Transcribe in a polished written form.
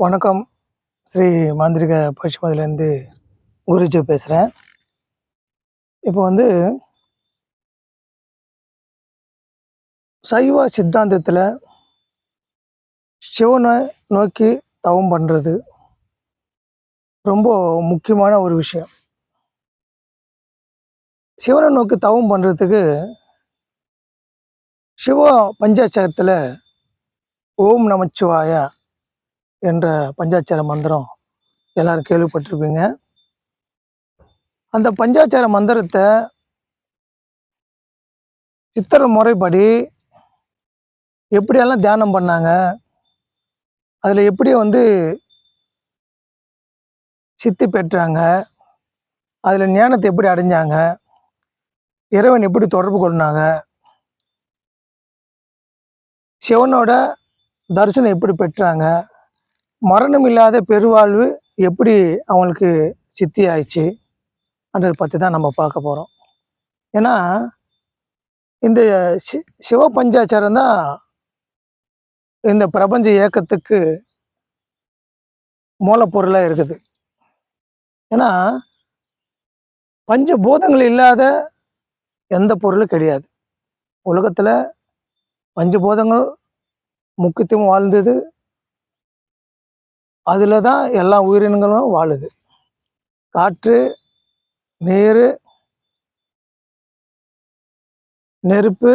வணக்கம். ஸ்ரீ மாந்திரிக பசுபதிலேருந்து குருஜி பேசுகிறேன். இப்போ சைவ சித்தாந்தத்தில் சிவனை நோக்கி தவம் பண்ணுறது ரொம்ப முக்கியமான ஒரு விஷயம். சிவனை நோக்கி தவம் பண்ணுறதுக்கு சிவ பஞ்சாட்சரத்தில் ஓம் நமச்சிவாய என்ற பஞ்சாட்சர மந்திரம் எல்லாரும் கேள்விப்பட்டிருப்பீங்க. அந்த பஞ்சாட்சர மந்திரத்தை சித்தர் முறைப்படி எப்படியெல்லாம் தியானம் பண்ணாங்க, அதில் எப்படி சித்தி பெற்றாங்க, அதில் ஞானத்தை எப்படி அடைஞ்சாங்க, இறைவன் எப்படி தொடர்பு கொண்டாங்க, சிவனோட தரிசனம் எப்படி பெற்றாங்க, மரணம் இல்லாத பெருவாழ்வு எப்படி அவங்களுக்கு சித்தி ஆயிடுச்சு அதை பற்றி தான் நம்ம பார்க்க போகிறோம். ஏன்னா இந்த சிவ பஞ்சாச்சாரம் தான் இந்த பிரபஞ்ச இயக்கத்துக்கு மூலப்பொருளாக இருக்குது. ஏன்னா பஞ்சபூதங்கள் இல்லாத எந்த பொருளும் கிடையாது. உலகத்தில் பஞ்சபூதங்கள் முக்கியத்துவம் வாழ்ந்தது, அதில் தான் எல்லா உயிரினங்களும் வாழுது. காற்று, நீர், நெருப்பு,